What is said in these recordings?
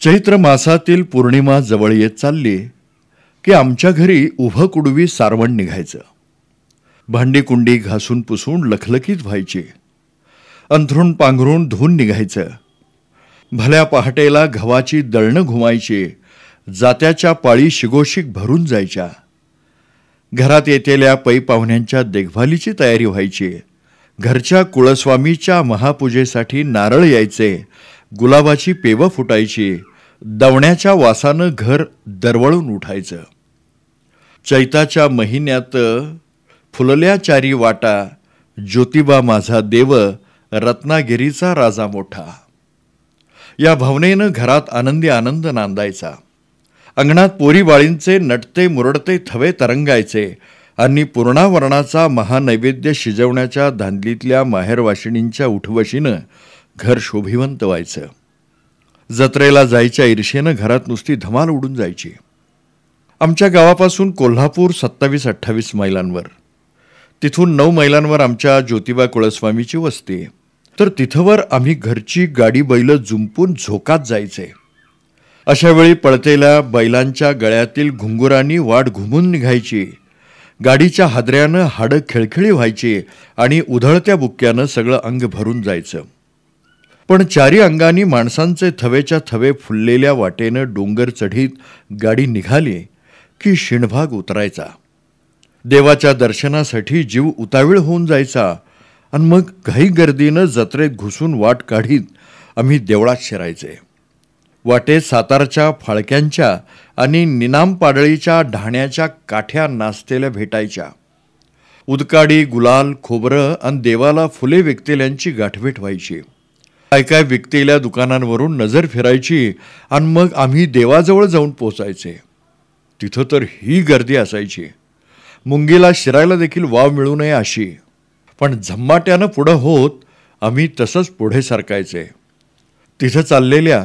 चैत्र मासातील पौर्णिमा जवळ येत चालली की आमच्या घरी उभं कुडवी सारवण निघायचं. भांडी कुंडी घासून पुसून लखलखीत व्हायची. अंथरूण पांघरून धुवून निघायचं. भल्या पहाटेला गव्हाची दळणं घुमायची. जात्याच्या पाळी शिगोशिक भरून जायच्या. घरात येतेल्या पै पाहुण्यांच्या देखभालीची तयारी व्हायची. घरच्या कुळस्वामीच्या महापूजेसाठी नारळ यायचे. गुलाबाची पेवं फुटायची. दवण्याच्या वासानं घर दरवळून उठायचं. चैताच्या महिन्यात फुलल्या चारी वाटा. ज्योतिबा माझा देव, रत्नागिरीचा राजा मोठा. या भावनेनं घरात आनंदी आनंद नांदायचा. अंगणात पोरी बाळींचे नटते मुरडते थवे तरंगायचे आणि पूर्णावरणाचा महानैवेद्य शिजवण्याच्या धांदलीतल्या माहेरवाशिणींच्या उठवशीनं घर शोभिवंत व्हायचं. जत्रेला जायच्या ईर्षेनं घरात नुसती धमाल उडून जायची. आमच्या गावापासून कोल्हापूर 27-28 मैलांवर. तिथून 9 मैलांवर आमच्या ज्योतिबा कुळस्वामीची वस्ती. तर तिथवर आम्ही घरची गाडी बैल जुंपून झोकात जायचे. अशा वेळी पळतेल्या बैलांच्या गळ्यातील घुंगुरांनी वाट घुमून निघायची. गाडीच्या हादऱ्यानं हाडं खिळखिळी व्हायची आणि उधळत्या बुक्क्यानं सगळं अंग भरून जायचं. पण चारी अंगानी माणसांचे थवेच्या थवे फुललेल्या वाटेनं डोंगर चढीत गाडी निघाली की शिणभाग उतरायचा. देवाच्या दर्शनासाठी जीव उतावीळ होऊन जायचा आणि मग घाई गर्दीनं जत्रेत घुसून वाट काढीत आम्ही देवळात शिरायचे. वाटेत सातारच्या फाळक्यांच्या आणि निनाम पाडळीच्या ढाण्याच्या काठ्या नाचतेल्या भेटायच्या. उदकाडी, गुलाल, खोबरं आणि देवाला फुले विकतेल्यांची गाठभेट व्हायची. काय काय विकतेल्या दुकानांवरून नजर फिरायची आणि मग आम्ही देवाजवळ जाऊन पोचायचे. तिथं तर ही गर्दी असायची, मुंगीला शिरायला देखील वाव मिळू नये अशी. पण झम्माट्यानं पुढं होत आम्ही तसंच पुढे सरकायचे. तिथं चाललेल्या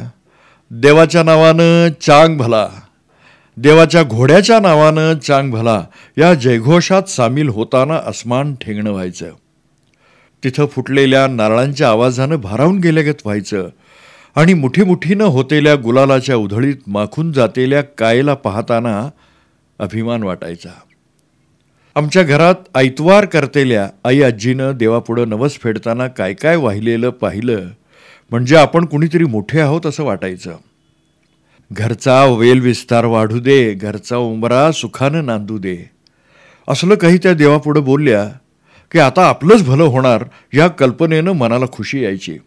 देवाच्या नावानं चांग भला, देवाच्या घोड्याच्या नावानं चांग भला या जयघोषात सामील होताना अस्मान ठेंगणं व्हायचं. तिथं फुटलेल्या नारळांच्या आवाजानं भारावून गेल्यागत व्हायचं आणि मुठीमुठीनं होतेल्या गुलालाच्या उधळीत माखून जातेल्या कायेला पाहताना अभिमान वाटायचा. आमच्या घरात ऐतवार करतेल्या आई आजीनं देवापुढं नवस फेडताना काय काय वाहिलेलं पाहिलं म्हणजे आपण कुणीतरी मोठे आहोत असं वाटायचं. घरचा वेलविस्तार वाढू दे, घरचा उंबरा सुखानं नांदू दे, असलं काही त्या देवापुढं बोलल्या की आता आपलंच भलं होणार या कल्पनेनं मनाला खुशी यायची.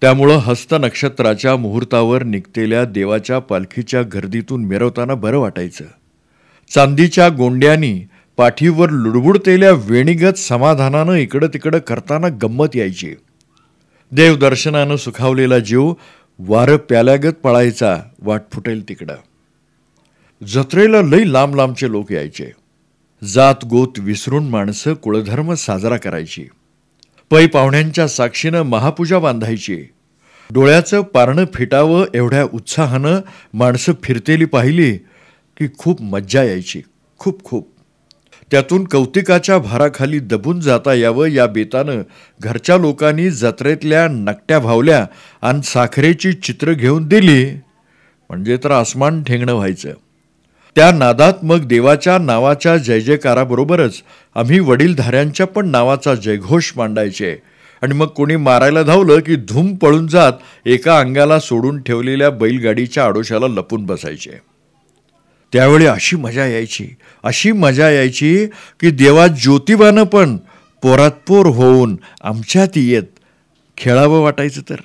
त्यामुळं हस्त नक्षत्राच्या मुहूर्तावर निघतेल्या देवाच्या पालखीच्या गर्दीतून मिरवताना बरं वाटायचं. चांदीच्या गोंड्यांनी पाठीवर लुडबुडतेल्या वेणीगत समाधानानं इकडं तिकडं करताना गंमत यायची. देवदर्शनानं सुखावलेला जीव वारं प्याल्यागत पळायचा वाट फुटेल तिकडं. जत्रेला लई लांब लांबचे लोक यायचे. जात गोत विसरून माणसं कुळधर्म साजरा करायची. पै पाहुण्यांच्या साक्षीनं महापूजा बांधायची. डोळ्याचं पारणं फिटावं एवढ्या उत्साहानं माणसं फिरतेली पाहिली की खूप मज्जा यायची. खूप खूप. त्यातून कौतिकाच्या भाराखाली दबून जाता यावं या बेतानं घरच्या लोकांनी जत्रेतल्या नकट्या भावल्या आणि साखरेची चित्र घेऊन दिली म्हणजे तर आसमान ठेंगणं व्हायचं. त्या नादात मग देवाच्या नावाच्या जय जयकाराबरोबरच आम्ही वडीलधाऱ्यांच्या पण नावाचा जयघोष मांडायचे आणि मग कोणी मारायला धावलं की धूम पळून जात एका अंगाला सोडून ठेवलेल्या बैलगाडीच्या आडोशाला लपून बसायचे. त्यावेळी अशी मजा यायची की देवा ज्योतिबानं पण पोरात पोर होऊन आमच्यात येत खेळावं वाटायचं. तर